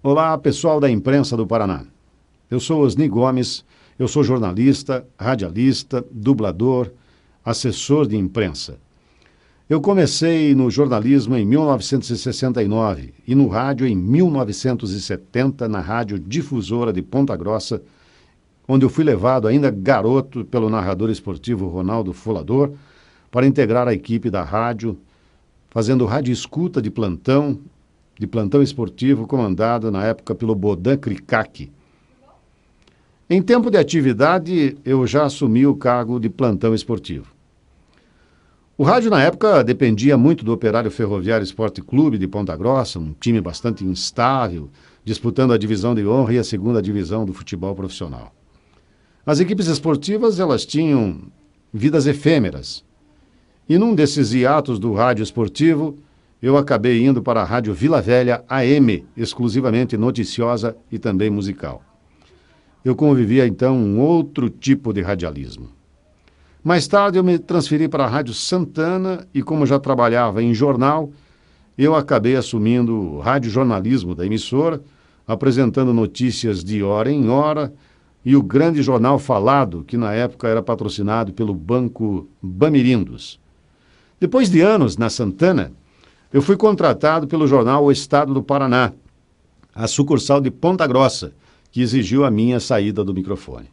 Olá, pessoal da imprensa do Paraná. Eu sou Osni Gomes, eu sou jornalista, radialista, dublador, assessor de imprensa. Eu comecei no jornalismo em 1969 e no rádio em 1970, na Rádio Difusora de Ponta Grossa, onde eu fui levado ainda garoto pelo narrador esportivo Ronaldo Folador para integrar a equipe da rádio, fazendo rádio escuta de plantão esportivo comandado na época pelo Bodan Krikaki. Em tempo de atividade, eu já assumi o cargo de plantão esportivo. O rádio, na época, dependia muito do Operário Ferroviário Esporte Clube de Ponta Grossa, um time bastante instável, disputando a divisão de honra e a segunda divisão do futebol profissional. As equipes esportivas, elas tinham vidas efêmeras. E num desses hiatos do rádio esportivo, eu acabei indo para a Rádio Vila Velha AM, exclusivamente noticiosa e também musical. Eu convivia, então, um outro tipo de radialismo. Mais tarde, eu me transferi para a Rádio Santana e, como já trabalhava em jornal, eu acabei assumindo o radiojornalismo da emissora, apresentando notícias de hora em hora e o grande jornal Falado, que na época era patrocinado pelo Banco Bamirindos. Depois de anos na Santana, eu fui contratado pelo jornal O Estado do Paraná, a sucursal de Ponta Grossa, que exigiu a minha saída do microfone.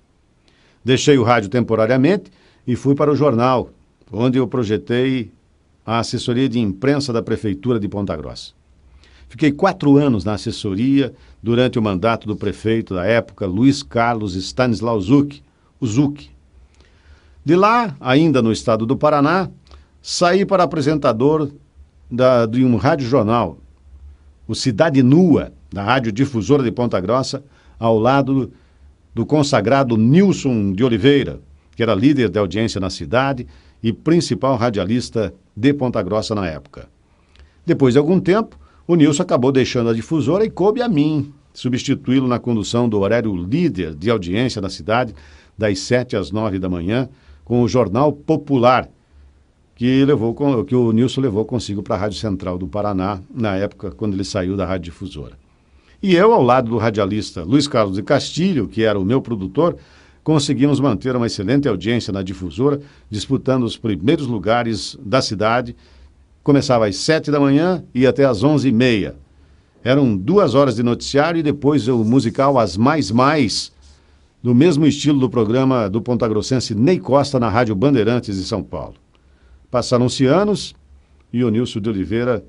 Deixei o rádio temporariamente e fui para o jornal, onde eu projetei a assessoria de imprensa da Prefeitura de Ponta Grossa. Fiquei 4 anos na assessoria durante o mandato do prefeito da época, Luiz Carlos Stanislau Zucchi, o Zucchi. De lá, ainda no estado do Paraná, saí para apresentador de um rádio-jornal, o Cidade Nua, da Rádio Difusora de Ponta Grossa, ao lado do consagrado Nilson de Oliveira, que era líder de audiência na cidade e principal radialista de Ponta Grossa na época. Depois de algum tempo, o Nilson acabou deixando a difusora e coube a mim substituí-lo na condução do horário líder de audiência na cidade, das 7 às 9 da manhã, com o Jornal Popular, que o Nilson levou consigo para a Rádio Central do Paraná, na época, quando ele saiu da Rádio Difusora. E eu, ao lado do radialista Luiz Carlos de Castilho, que era o meu produtor, conseguimos manter uma excelente audiência na difusora, disputando os primeiros lugares da cidade. Começava às 7 da manhã e até às 11h30. Eram 2 horas de noticiário e depois o musical As Mais, do mesmo estilo do programa do pontagrossense Ney Costa na Rádio Bandeirantes de São Paulo. Passaram-se anos e o Nilson de Oliveira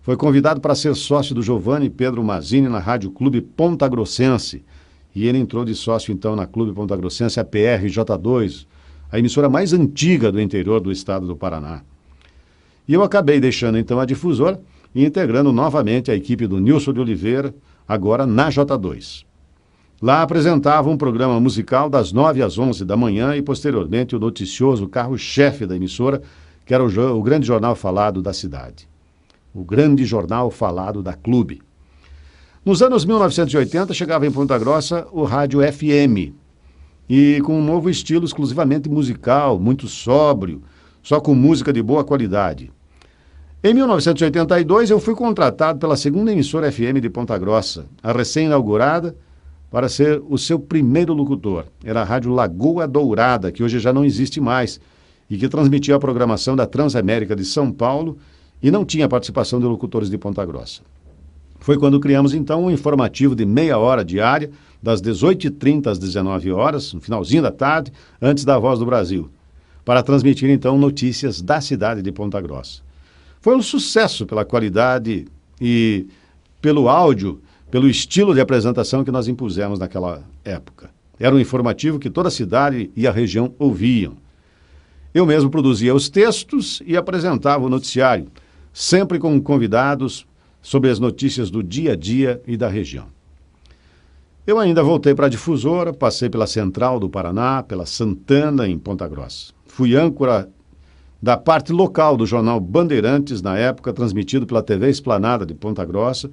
foi convidado para ser sócio do Giovanni Pedro Mazzini na Rádio Clube Pontagrossense. E ele entrou de sócio, então, na Clube Pontagrossense, a PRJ2, a emissora mais antiga do interior do estado do Paraná. E eu acabei deixando, então, a difusora e integrando novamente a equipe do Nilson de Oliveira, agora na J2. Lá apresentava um programa musical das 9 às 11 da manhã e, posteriormente, o noticioso carro-chefe da emissora, que era o grande jornal falado da cidade. O grande jornal falado da Clube. Nos anos 1980, chegava em Ponta Grossa o rádio FM, e com um novo estilo exclusivamente musical, muito sóbrio, só com música de boa qualidade. Em 1982, eu fui contratado pela segunda emissora FM de Ponta Grossa, a recém-inaugurada, para ser o seu primeiro locutor. Era a Rádio Lagoa Dourada, que hoje já não existe mais, e que transmitia a programação da Transamérica de São Paulo e não tinha participação de locutores de Ponta Grossa. Foi quando criamos, então, um informativo de meia hora diária, das 18h30 às 19 horas, no finalzinho da tarde, antes da Voz do Brasil, para transmitir, então, notícias da cidade de Ponta Grossa. Foi um sucesso pela qualidade e pelo áudio, pelo estilo de apresentação que nós impusemos naquela época. Era um informativo que toda a cidade e a região ouviam. Eu mesmo produzia os textos e apresentava o noticiário, sempre com convidados sobre as notícias do dia a dia e da região. Eu ainda voltei para a difusora, passei pela Central do Paraná, pela Santana, em Ponta Grossa. Fui âncora da parte local do jornal Bandeirantes, na época, transmitido pela TV Esplanada de Ponta Grossa,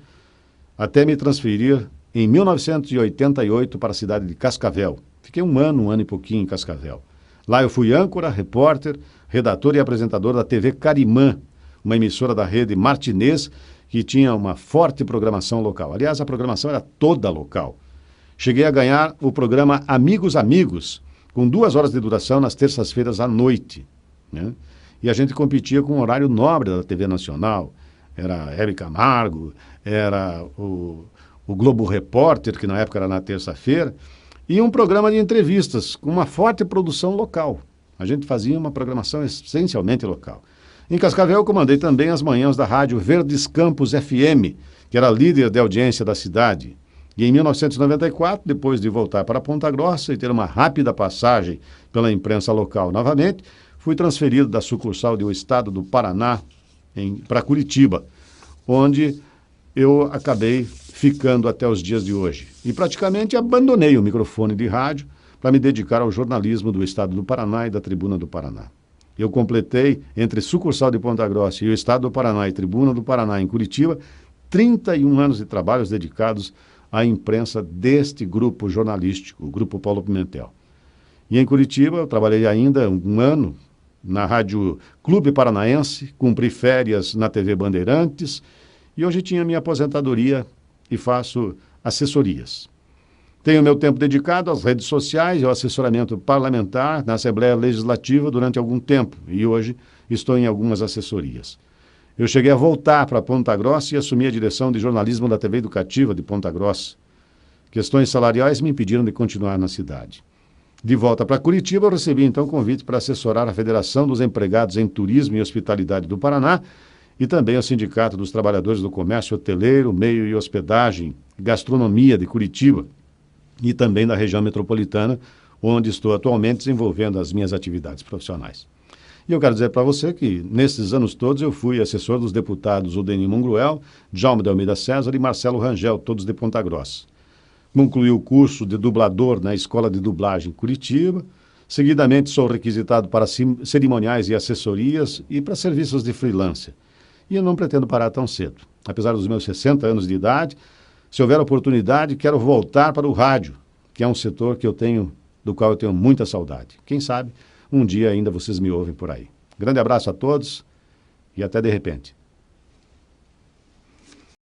até me transferir em 1988 para a cidade de Cascavel. Fiquei um ano e pouquinho em Cascavel. Lá eu fui âncora, repórter, redator e apresentador da TV Carimã, uma emissora da rede Martinez, que tinha uma forte programação local. Aliás, a programação era toda local. Cheguei a ganhar o programa Amigos Amigos, com 2 horas de duração nas terças-feiras à noite, né? E a gente competia com o horário nobre da TV Nacional. Era Hebe Camargo, era o Globo Repórter, que na época era na terça-feira, e um programa de entrevistas com uma forte produção local. A gente fazia uma programação essencialmente local. Em Cascavel, eu comandei também as manhãs da rádio Verdes Campos FM, que era líder de audiência da cidade. E em 1994, depois de voltar para Ponta Grossa e ter uma rápida passagem pela imprensa local novamente, fui transferido da sucursal do Estado do Paraná para Curitiba, onde eu acabei ficando até os dias de hoje. E praticamente abandonei o microfone de rádio para me dedicar ao jornalismo do Estado do Paraná e da Tribuna do Paraná. Eu completei, entre sucursal de Ponta Grossa e o Estado do Paraná e Tribuna do Paraná em Curitiba, 31 anos de trabalhos dedicados à imprensa deste grupo jornalístico, o Grupo Paulo Pimentel. E em Curitiba eu trabalhei ainda um ano na Rádio Clube Paranaense, cumpri férias na TV Bandeirantes e hoje tinha minha aposentadoria e faço assessorias. Tenho meu tempo dedicado às redes sociais e ao assessoramento parlamentar na Assembleia Legislativa durante algum tempo e hoje estou em algumas assessorias. Eu cheguei a voltar para Ponta Grossa e assumi a direção de jornalismo da TV Educativa de Ponta Grossa. Questões salariais me impediram de continuar na cidade. De volta para Curitiba, eu recebi então convite para assessorar a Federação dos Empregados em Turismo e Hospitalidade do Paraná e também o Sindicato dos Trabalhadores do Comércio Hoteleiro, Meio e Hospedagem, Gastronomia de Curitiba e também da região metropolitana, onde estou atualmente desenvolvendo as minhas atividades profissionais. E eu quero dizer para você que, nesses anos todos, eu fui assessor dos deputados Odenir Mongruel, Djalma de Almeida César e Marcelo Rangel, todos de Ponta Grossa. Concluí o curso de dublador na Escola de Dublagem Curitiba. Seguidamente, sou requisitado para cerimoniais e assessorias e para serviços de freelancer. E eu não pretendo parar tão cedo. Apesar dos meus 60 anos de idade, se houver oportunidade, quero voltar para o rádio, que é um setor do qual eu tenho muita saudade. Quem sabe, um dia ainda vocês me ouvem por aí. Grande abraço a todos e até de repente.